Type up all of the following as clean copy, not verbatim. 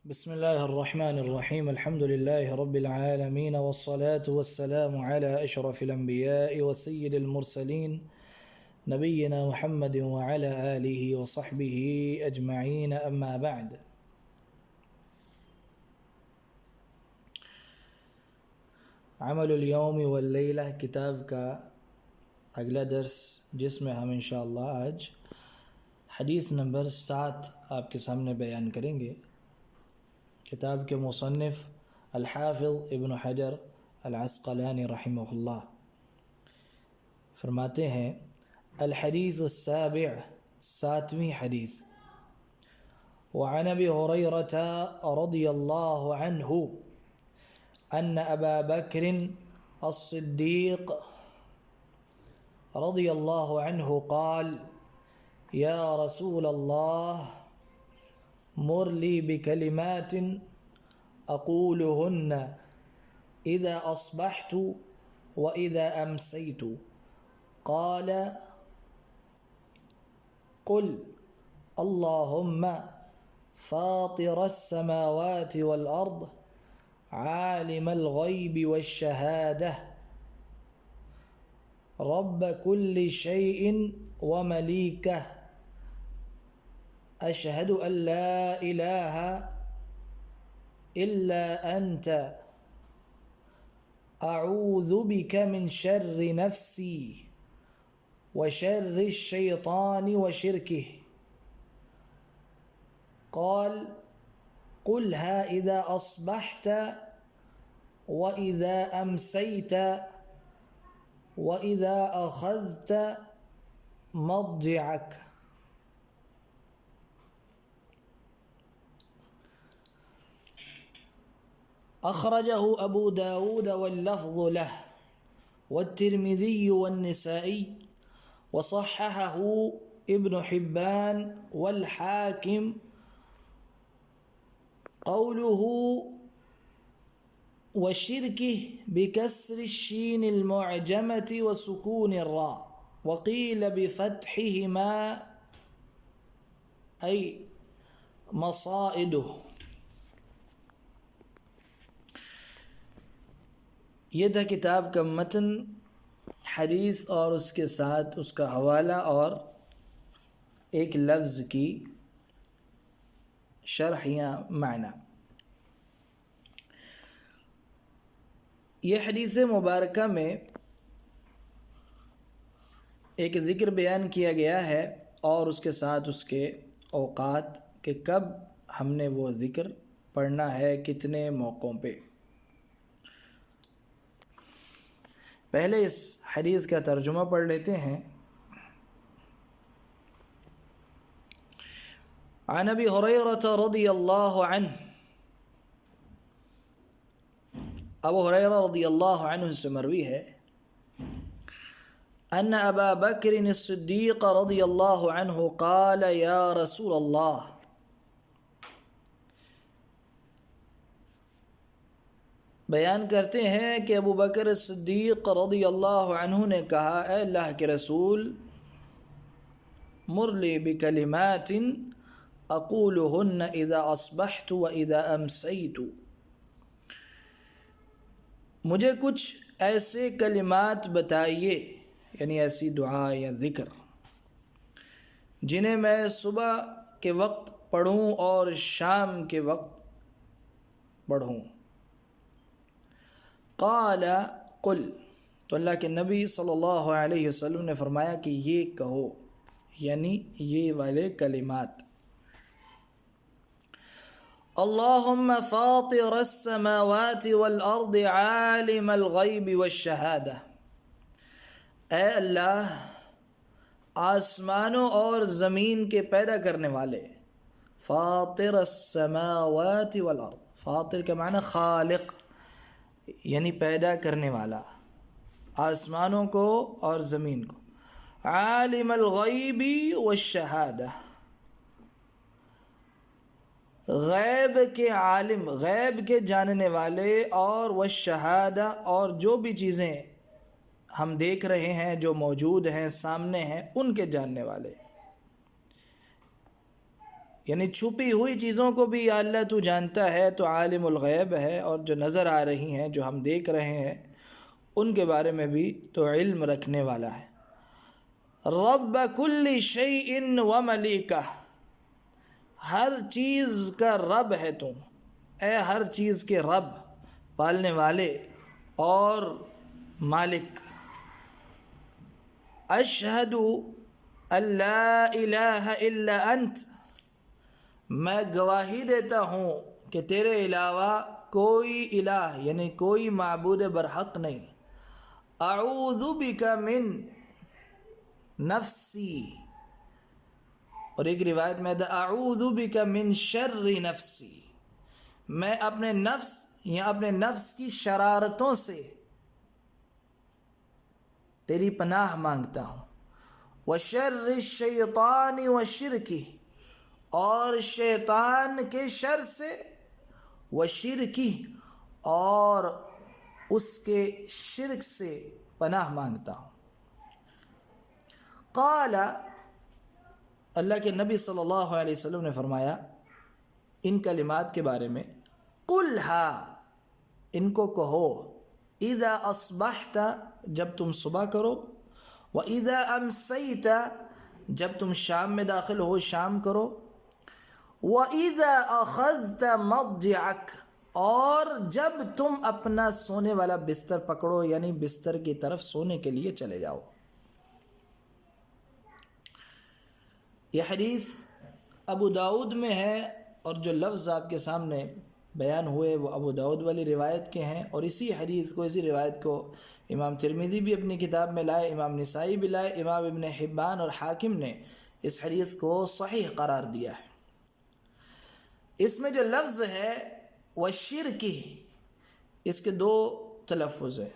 بسم الله الرحمن الرحيم. الحمد لله رب العالمين، والصلاة والسلام على أشرف الأنبياء وسيد المرسلين نبينا محمد وعلى آله وصحبه أجمعين، أما بعد. عمل اليوم واللیلہ کتاب کا اگلا درس، جس میں ہم انشاءاللہ آج حدیث نمبر 7 آپ کے سامنے بیان کریں گے۔ کتاب کے مصنف الحافظ ابن حجر العسقلانی رحمہ اللہ فرماتے ہیں: الحدیث السابع، 7ویں حدیث۔ وعن ابی ہریرہ رضی اللہ عنہ ان ابا بکر الصدیق رضی اللہ عنہ قال: یا رسول اللہ، مر لی بکلمات اقولهن اذا اصبحت واذا امسیت۔ قال: قل اللهم فاطر السماوات والارض عالم الغیب والشہادہ رب كل شيء ومليكه أشهد أن لا إله إلا أنت أعوذ بك من شر نفسي وشر الشيطان وشركه۔ قال: قلها إذا أصبحت وإذا أمسيت وإذا أخذت مضجعك۔ أخرجه أبو داود واللفظ له والترمذي والنسائي وصححه ابن حبان والحاكم۔ قوله وشركه بكسر الشين المعجمة وسكون الراء، وقيل بفتحهما أي مصائده۔ یہ تھا کتاب کا متن، حدیث اور اس کے ساتھ اس کا حوالہ اور ایک لفظ کی شرح یا معنی۔ یہ حدیث مبارکہ میں ایک ذکر بیان کیا گیا ہے اور اس کے ساتھ اس کے اوقات کہ کب ہم نے وہ ذکر پڑھنا ہے، کتنے موقعوں پہ۔ پہلے اس حدیث کا ترجمہ پڑھ لیتے ہیں۔ عن ابی ہریرہ رضی اللہ عنہ، ابو ہریرہ رضی اللہ عنہ سے مروی ہے، ان ابا بکر الصدیق رضی اللہ عنہ قال: یا رسول اللہ، بیان کرتے ہیں کہ ابو بکر صدیق رضی اللہ عنہ نے کہا: اے اللہ کے رسول، مر لی بکلمات اقولهن اذا اصبحت واذا امسیت۔ مجھے کچھ ایسے کلمات بتائیے، یعنی ایسی دعا یا ذکر جنہیں میں صبح کے وقت پڑھوں اور شام کے وقت پڑھوں۔ قال: قل، تو اللہ کے نبی صلی اللہ علیہ وسلم نے فرمایا کہ یہ کہو، یعنی یہ والے کلمات: اللہم فاطر السماوات والارض عالم الغیب والشہادہ۔ اے اللہ، آسمانوں اور زمین کے پیدا کرنے والے، فاطر السماوات والارض، فاطر کا معنی خالق، یعنی پیدا کرنے والا، آسمانوں کو اور زمین کو، عالم الغیب والشہادہ، غیب کے عالم، غیب کے جاننے والے، اور والشہادہ، اور جو بھی چیزیں ہم دیکھ رہے ہیں، جو موجود ہیں، سامنے ہیں، ان کے جاننے والے۔ یعنی چھپی ہوئی چیزوں کو بھی یا اللہ تو جانتا ہے، تو عالم الغیب ہے، اور جو نظر آ رہی ہیں، جو ہم دیکھ رہے ہیں، ان کے بارے میں بھی تو علم رکھنے والا ہے۔ رب کل شیء و ملیکہ، ہر چیز کا رب ہے تو، اے ہر چیز کے رب، پالنے والے اور مالک۔ اشہد ان لا الہ الا انت، میں گواہی دیتا ہوں کہ تیرے علاوہ کوئی الہ یعنی کوئی معبود برحق نہیں۔ اعوذ بک من نفسی، اور ایک روایت میں اعوذ بک من شر نفسی، میں اپنے نفس یا اپنے نفس کی شرارتوں سے تیری پناہ مانگتا ہوں۔ وشر الشیطان وشرکہ، اور شیطان کے شر سے، وشرکہ، اور اس کے شرک سے پناہ مانگتا ہوں۔ قال، اللہ کے نبی صلی اللہ علیہ وسلم نے فرمایا ان کلمات کے بارے میں، قلھا، ان کو کہو، اذا اصبحت، جب تم صبح کرو، واذا امسیت، جب تم شام میں داخل ہو شام کرو، وَإِذَا أَخَذْتَ مَضْجِعَكَ، اور جب تم اپنا سونے والا بستر پکڑو، یعنی بستر کی طرف سونے کے لیے چلے جاؤ۔ یہ حدیث ابو داؤد میں ہے، اور جو لفظ آپ کے سامنے بیان ہوئے وہ ابو داؤد والی روایت کے ہیں، اور اسی حدیث کو، اسی روایت کو امام ترمذی بھی اپنی کتاب میں لائے، امام نسائی بھی لائے، امام ابن حبان اور حاکم نے اس حدیث کو صحیح قرار دیا ہے۔ اس میں جو لفظ ہے وشرکی، اس کے دو تلفظ ہیں،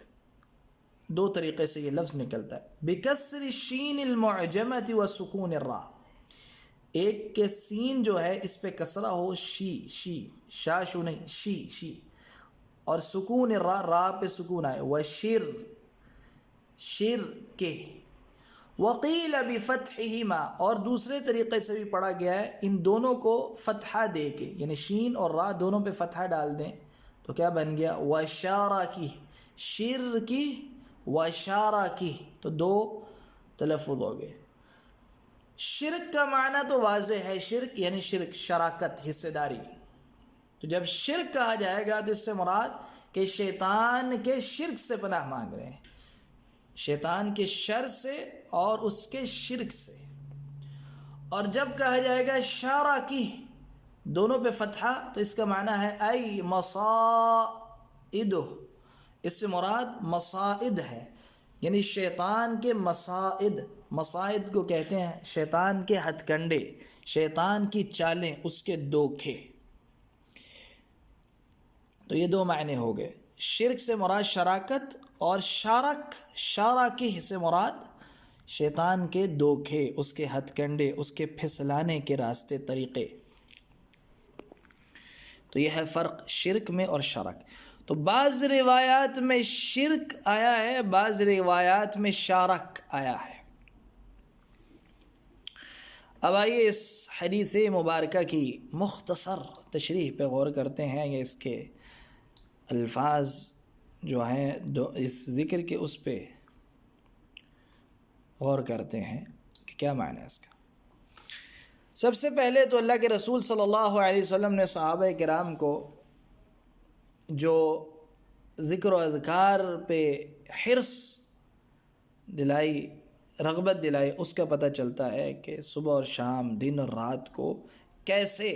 دو طریقے سے یہ لفظ نکلتا ہے، بکسر الشین المعجمۃ وسکون الراء، ایک کے سین جو ہے اس پہ کسرہ ہو، شی، شاشو نہیں، شی، اور سکون الراء، راء پہ سکون آئے، شرکہ۔ وقیل بفتحہما، اور دوسرے طریقے سے بھی پڑھا گیا ہے ان دونوں کو فتحہ دے کے، یعنی شین اور را دونوں پہ فتحہ ڈال دیں تو کیا بن گیا، وشارکی، شرکی وشارکی، تو دو تلفظ ہو گئے۔ شرک کا معنی تو واضح ہے، شرک یعنی شرک، شراکت، حصہ داری۔ تو جب شرک کہا جائے گا تو اس سے مراد کہ شیطان کے شرک سے پناہ مانگ رہے ہیں، شیطان کے شر سے اور اس کے شرک سے۔ اور جب کہا جائے گا شارکی، دونوں پہ فتحہ، تو اس کا معنی ہے ای مصائدہ، اس سے مراد مصائد ہے، یعنی شیطان کے مصائد کو کہتے ہیں شیطان کے ہتھ کنڈے، شیطان کی چالیں، اس کے دھوکے۔ تو یہ دو معنی ہو گئے، شرک سے مراد شراکت، اور شارکی سے مراد شیطان کے دھوکے، اس کے ہتھ کنڈے، اس کے پھسلانے کے راستے، طریقے۔ تو یہ ہے فرق شرک میں اور شرک۔ تو بعض روایات میں شرک آیا ہے، بعض روایات میں شارک آیا ہے۔ اب آئیے اس حدیث مبارکہ کی مختصر تشریح پہ غور کرتے ہیں، یا اس کے الفاظ جو ہیں اس ذکر کے اس پہ غور کرتے ہیں کہ کیا معنی ہے اس کا۔ سب سے پہلے تو اللہ کے رسول صلی اللہ علیہ وسلم نے صحابہ کرام کو جو ذکر و اذکار پہ حرص دلائی، رغبت دلائی، اس کا پتہ چلتا ہے کہ صبح اور شام، دن اور رات کو کیسے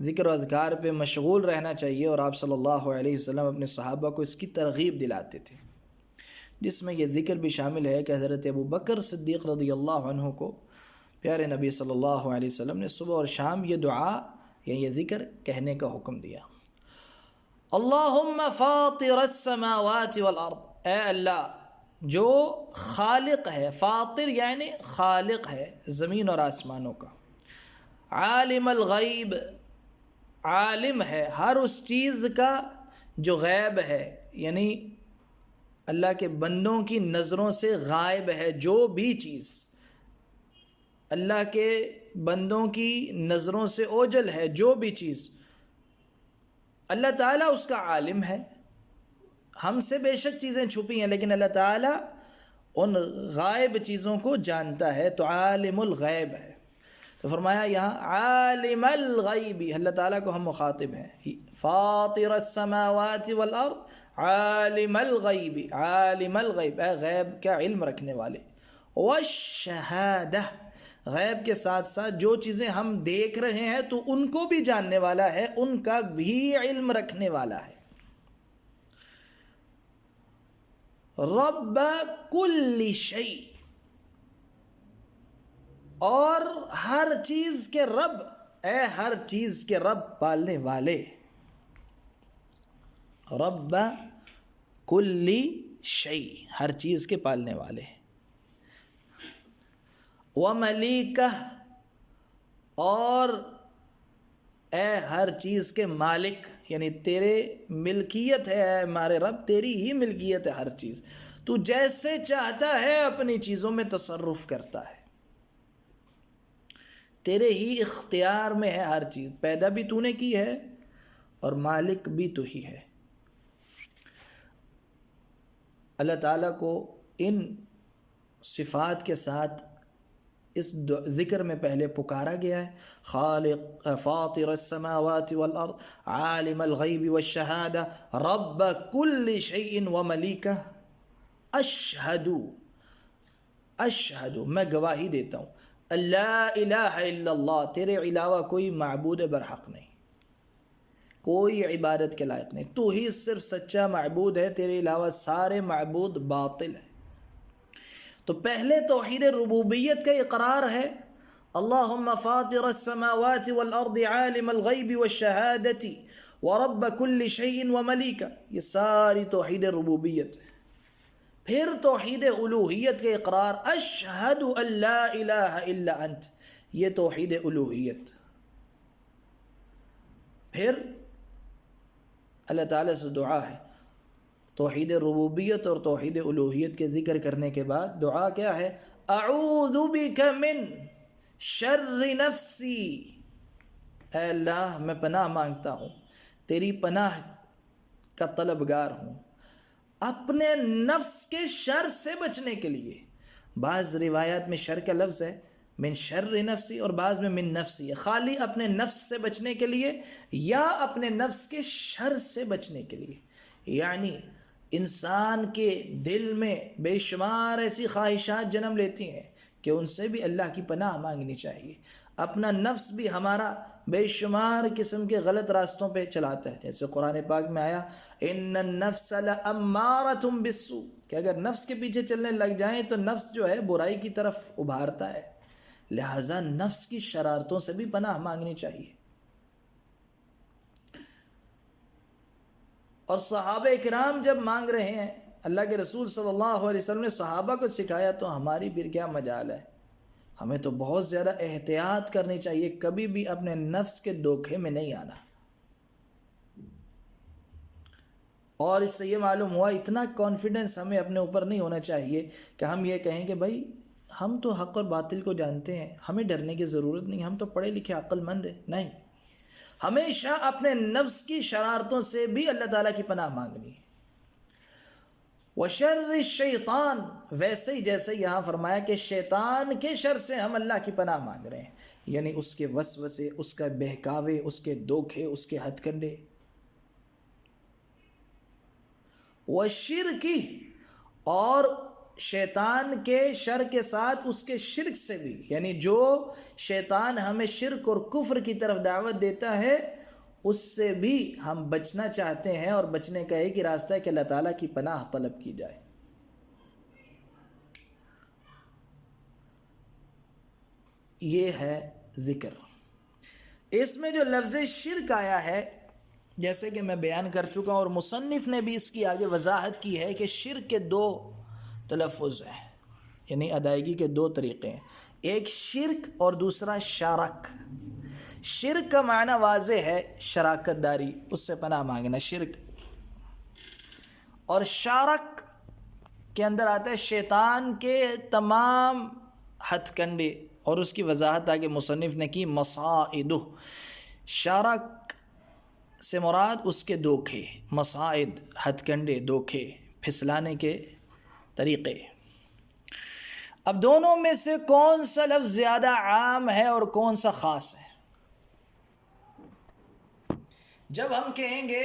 ذکر و اذکار پہ مشغول رہنا چاہیے، اور آپ صلی اللہ علیہ وسلم اپنے صحابہ کو اس کی ترغیب دلاتے تھے، جس میں یہ ذکر بھی شامل ہے کہ حضرت ابو بکر صدیق رضی اللہ عنہ کو پیارے نبی صلی اللہ علیہ وسلم نے صبح اور شام یہ دعا یا یہ ذکر کہنے کا حکم دیا۔ اللہم فاطر السماوات والارض، اے اللہ جو خالق ہے، فاطر یعنی خالق ہے زمین اور آسمانوں کا، عالم الغیب، عالم ہے ہر اس چیز کا جو غیب ہے، یعنی اللہ کے بندوں کی نظروں سے غائب ہے جو بھی چیز، اللہ کے بندوں کی نظروں سے اوجھل ہے جو بھی چیز، اللہ تعالیٰ اس کا عالم ہے. ہم سے بے شک چیزیں چھپی ہیں لیکن اللہ تعالیٰ ان غائب چیزوں کو جانتا ہے، تو عالم الغیب ہے. تو فرمایا یہاں عالم الغیب، اللہ تعالیٰ کو ہم مخاطب ہیں. فاطر السماوات والارض عالم الغیب، عالم الغیب اے غیب کا علم رکھنے والے، والشہادہ غیب کے ساتھ ساتھ جو چیزیں ہم دیکھ رہے ہیں تو ان کو بھی جاننے والا ہے، ان کا بھی علم رکھنے والا ہے. رب کل شیء، اور ہر چیز کے رب، اے ہر چیز کے رب پالنے والے. رب کل شیء، ہر چیز کے پالنے والے. وملیکہ، اور اے ہر چیز کے مالک، یعنی تیرے ملکیت ہے اے ہمارے رب، تیری ہی ملکیت ہے ہر چیز، تو جیسے چاہتا ہے اپنی چیزوں میں تصرف کرتا ہے، تیرے ہی اختیار میں ہے ہر چیز، پیدا بھی تو نے کی ہے اور مالک بھی تو ہی ہے. اللہ تعالیٰ کو ان صفات کے ساتھ اس ذکر میں پہلے پکارا گیا ہے. خالق، فاطر السماوات والارض، عالم الغیب والشہادہ، رب کل شیء وملیکہ، اشہد، اشہد میں گواہی دیتا ہوں، لا الہ الا اللہ، تیرے علاوہ کوئی معبود برحق نہیں، کوئی عبادت کے لائق نہیں، تو ہی صرف سچا معبود ہے، تیرے علاوہ سارے معبود باطل ہیں. تو پہلے توحید ربوبیت کا اقرار ہے، اللہم فاطر السماوات والارض عالم الغیب والشہادۃ ورب کل شیء وملیکہ، یہ ساری توحید ربوبیت ہے. پھر توحید الوہیت کا اقرار، اشہد ان لا الہ الا انت، یہ توحید الوہیت. پھر اللہ تعالیٰ سے دعا ہے، توحید ربوبیت اور توحید الوہیت کے ذکر کرنے کے بعد دعا کیا ہے؟ اعوذ بک من شر نفسی، اے اللہ میں پناہ مانگتا ہوں، تیری پناہ کا طلبگار ہوں اپنے نفس کے شر سے بچنے کے لیے. بعض روایات میں شر کا لفظ ہے من شر نفسی اور بعض میں من نفسی، خالی اپنے نفس سے بچنے کے لیے یا اپنے نفس کے شر سے بچنے کے لیے. یعنی انسان کے دل میں بے شمار ایسی خواہشات جنم لیتی ہیں کہ ان سے بھی اللہ کی پناہ مانگنی چاہیے. اپنا نفس بھی ہمارا بے شمار قسم کے غلط راستوں پہ چلاتا ہے، جیسے قرآن پاک میں آیا ان النفس لامارۃ بالسوء، کہ اگر نفس کے پیچھے چلنے لگ جائیں تو نفس جو ہے برائی کی طرف ابھارتا ہے، لہذا نفس کی شرارتوں سے بھی پناہ مانگنی چاہیے. اور صحابہ کرام جب مانگ رہے ہیں، اللہ کے رسول صلی اللہ علیہ وسلم نے صحابہ کو سکھایا، تو ہماری پھر کیا مجال ہے؟ ہمیں تو بہت زیادہ احتیاط کرنی چاہیے، کبھی بھی اپنے نفس کے دھوکے میں نہیں آنا. اور اس سے یہ معلوم ہوا اتنا کانفیڈنس ہمیں اپنے اوپر نہیں ہونا چاہیے کہ ہم یہ کہیں کہ بھائی ہم تو حق اور باطل کو جانتے ہیں، ہمیں ڈرنے کی ضرورت نہیں، ہم تو پڑھے لکھے عقل مند ہیں. نہیں، ہمیشہ اپنے نفس کی شرارتوں سے بھی اللہ تعالیٰ کی پناہ مانگنی ہے. وشر الشیطان، ویسے ہی جیسے یہاں فرمایا کہ شیطان کے شر سے ہم اللہ کی پناہ مانگ رہے ہیں، یعنی اس کے وسوسے، اس کا بہکاوے، اس کے دھوکے، اس کے ہتھ کنڈے. وشرکی، اور شیطان کے شر کے ساتھ اس کے شرک سے بھی، یعنی جو شیطان ہمیں شرک اور کفر کی طرف دعوت دیتا ہے اس سے بھی ہم بچنا چاہتے ہیں، اور بچنے کا ایک ہی راستہ ہے کہ اللہ تعالیٰ کی پناہ طلب کی جائے. یہ ہے ذکر. اس میں جو لفظ شرک آیا ہے، جیسے کہ میں بیان کر چکا ہوں اور مصنف نے بھی اس کی آگے وضاحت کی ہے کہ شرک کے دو تلفظ ہیں، یعنی ادائیگی کے دو طریقے ہیں، ایک شرک اور دوسرا شارک. شرک کا معنی واضح ہے، شراکت داری، اس سے پناہ مانگنا شرک. اور شارک کے اندر آتا ہے شیطان کے تمام ہتھ کنڈے، اور اس کی وضاحت آگے مصنف نے کی، مصائد، شارک سے مراد اس کے دھوکے، مصائد ہتھ کنڈے، دھوکے، پھسلانے کے طریقے۔ اب دونوں میں سے کون سا لفظ زیادہ عام ہے اور کون سا خاص ہے؟ جب ہم کہیں گے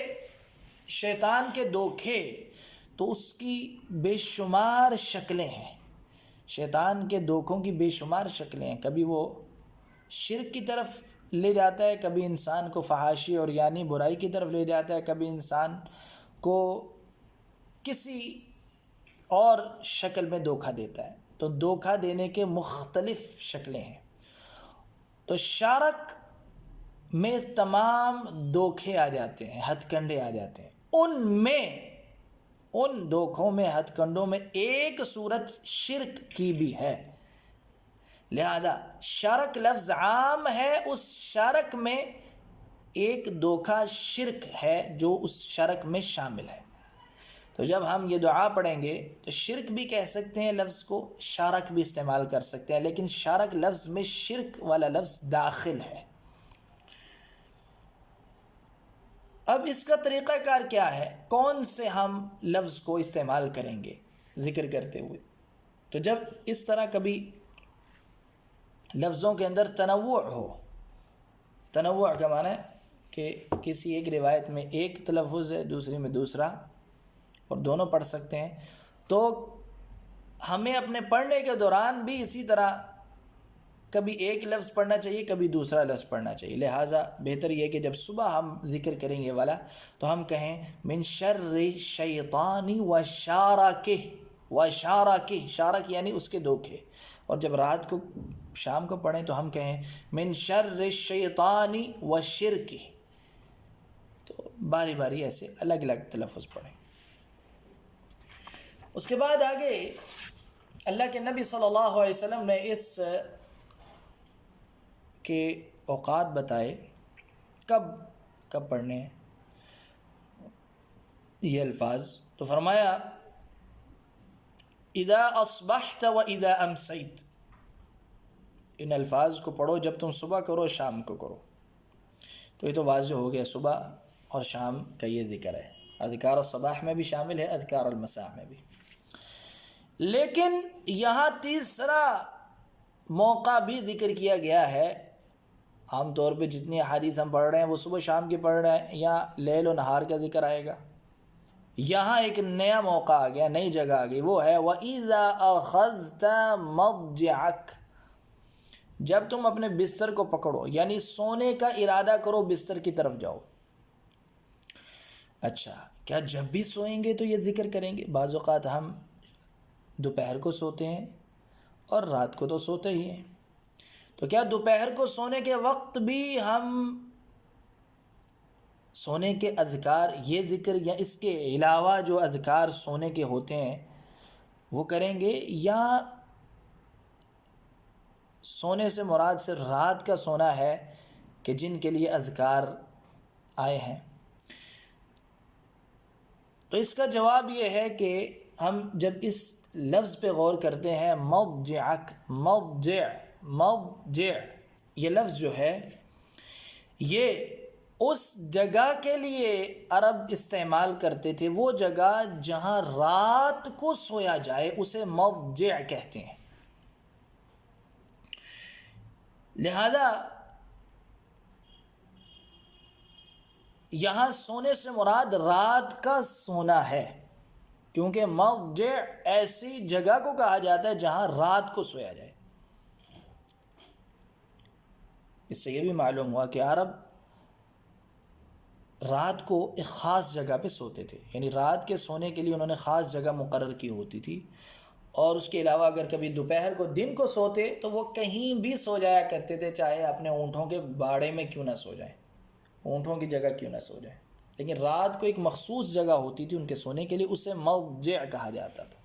شیطان کے دھوکے تو اس کی بے شمار شکلیں ہیں، شیطان کے دھوکوں کی بے شمار شکلیں ہیں۔ کبھی وہ شرک کی طرف لے جاتا ہے، کبھی انسان کو فحاشی اور یعنی برائی کی طرف لے جاتا ہے، کبھی انسان کو کسی اور شکل میں دھوکہ دیتا ہے۔ تو دھوکہ دینے کے مختلف شکلیں ہیں۔ تو شارک میں تمام دھوکے آ جاتے ہیں، ہتھ کنڈے آ جاتے ہیں۔ ان دھوکوں میں، ہتھ کنڈوں میں ایک صورت شرک کی بھی ہے، لہذا شرک لفظ عام ہے، اس شرک میں ایک دھوکہ شرک ہے جو اس شرک میں شامل ہے۔ تو جب ہم یہ دعا پڑھیں گے تو شرک بھی کہہ سکتے ہیں لفظ کو، شارک بھی استعمال کر سکتے ہیں، لیکن شارک لفظ میں شرک والا لفظ داخل ہے۔ اب اس کا طریقہ کار کیا ہے، کون سے ہم لفظ کو استعمال کریں گے ذکر کرتے ہوئے؟ تو جب اس طرح کبھی لفظوں کے اندر تنوع ہو، تنوع کا معنی ہے کہ کسی ایک روایت میں ایک تلفظ ہے، دوسری میں دوسرا، اور دونوں پڑھ سکتے ہیں، تو ہمیں اپنے پڑھنے کے دوران بھی اسی طرح کبھی ایک لفظ پڑھنا چاہیے، کبھی دوسرا لفظ پڑھنا چاہیے۔ لہٰذا بہتر یہ کہ جب صبح ہم ذکر کریں گے والا تو ہم کہیں من شر الشیطان وشارکہ، وشارکہ، شارک یعنی اس کے دھوکے، اور جب رات کو شام کو پڑھیں تو ہم کہیں من شر الشیطان وشرکہ۔ تو باری باری ایسے الگ الگ تلفظ پڑھیں۔ اس کے بعد آگے اللہ کے نبی صلی اللہ علیہ وسلم نے اس کے اوقات بتائے، کب پڑھنے ہیں یہ الفاظ۔ تو فرمایا اذا اصبحت و اذا امسیت، ان الفاظ کو پڑھو جب تم صبح کرو، شام کو کرو۔ تو یہ تو واضح ہو گیا، صبح اور شام کا یہ ذکر ہے، اذکار الصباح میں بھی شامل ہے، اذکار المساء میں بھی۔ لیکن یہاں تیسرا موقع بھی ذکر کیا گیا ہے۔ عام طور پہ جتنی احادیث ہم پڑھ رہے ہیں وہ صبح شام کی پڑھ رہے ہیں، یا لیل و نہار کا ذکر آئے گا۔ یہاں ایک نیا موقع آ گیا، نئی جگہ آ گئی، وہ ہے وَإِذَا أَخَذْتَ مَضْجِعَكَ، جب تم اپنے بستر کو پکڑو، یعنی سونے کا ارادہ کرو، بستر کی طرف جاؤ۔ اچھا، کیا جب بھی سوئیں گے تو یہ ذکر کریں گے؟ بعض اوقات ہم دوپہر کو سوتے ہیں اور رات کو تو سوتے ہی ہیں، تو کیا دوپہر کو سونے کے وقت بھی ہم سونے کے اذکار، یہ ذکر یا اس کے علاوہ جو اذکار سونے کے ہوتے ہیں وہ کریں گے، یا سونے سے مراد صرف رات کا سونا ہے کہ جن کے لیے اذکار آئے ہیں؟ تو اس کا جواب یہ ہے کہ ہم جب اس لفظ پہ غور کرتے ہیں، مضجعک، مضجع، یہ لفظ جو ہے یہ اس جگہ کے لیے عرب استعمال کرتے تھے، وہ جگہ جہاں رات کو سویا جائے اسے مضجع کہتے ہیں۔ لہذا یہاں سونے سے مراد رات کا سونا ہے، کیونکہ مضجع ایسی جگہ کو کہا جاتا ہے جہاں رات کو سویا جائے۔ اس سے یہ بھی معلوم ہوا کہ عرب رات کو ایک خاص جگہ پہ سوتے تھے، یعنی رات کے سونے کے لیے انہوں نے خاص جگہ مقرر کی ہوتی تھی، اور اس کے علاوہ اگر کبھی دوپہر کو دن کو سوتے تو وہ کہیں بھی سو جایا کرتے تھے، چاہے اپنے اونٹوں کے باڑے میں کیوں نہ سو جائیں، اونٹوں کی جگہ کیوں نہ سو جائیں، لیکن رات کو ایک مخصوص جگہ ہوتی تھی ان کے سونے کے لیے، اسے مضجع کہا جاتا تھا۔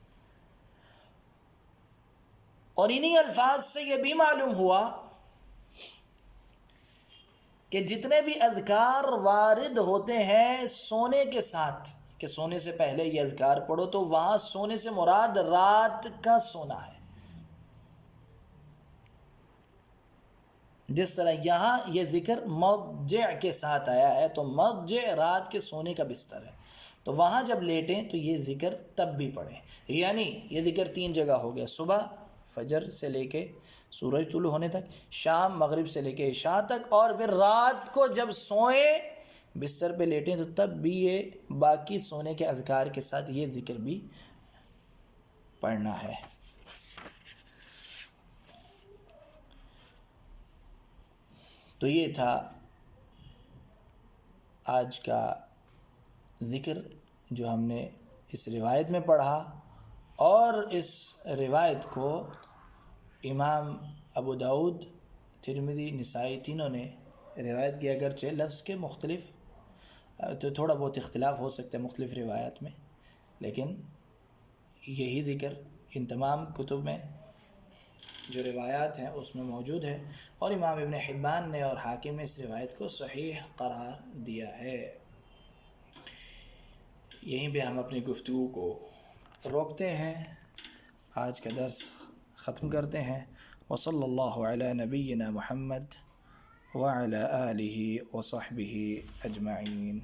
اور انہی الفاظ سے یہ بھی معلوم ہوا کہ جتنے بھی اذکار وارد ہوتے ہیں سونے کے ساتھ، کہ سونے سے پہلے یہ اذکار پڑھو، تو وہاں سونے سے مراد رات کا سونا ہے۔ جس طرح یہاں یہ ذکر مضجع کے ساتھ آیا ہے تو مضجع رات کے سونے کا بستر ہے، تو وہاں جب لیٹیں تو یہ ذکر تب بھی پڑھیں. یعنی یہ ذکر 3 جگہ ہو گیا، صبح فجر سے لے کے سورج طلوع ہونے تک، شام مغرب سے لے کے عشاء تک، اور پھر رات کو جب سوئیں بستر پہ لیٹیں تو تب بھی یہ باقی سونے کے اذکار کے ساتھ یہ ذکر بھی پڑھنا ہے. تو یہ تھا آج کا ذکر جو ہم نے اس روایت میں پڑھا، اور اس روایت کو امام ابو داؤد، ترمذی، نسائی تینوں نے روایت کی، اگرچہ لفظ کے مختلف تو تھوڑا بہت اختلاف ہو سکتا ہے مختلف روایات میں، لیکن یہی ذکر ان تمام کتب میں جو روایات ہیں اس میں موجود ہے، اور امام ابن حبان نے اور حاکم نے اس روایت کو صحیح قرار دیا ہے. یہیں پہ ہم اپنی گفتگو کو روکتے ہیں، آج کا درس ختم کرتے ہیں. وصلی اللہ علی نبینا محمد وعلی آلہ وصحبہ اجمعین.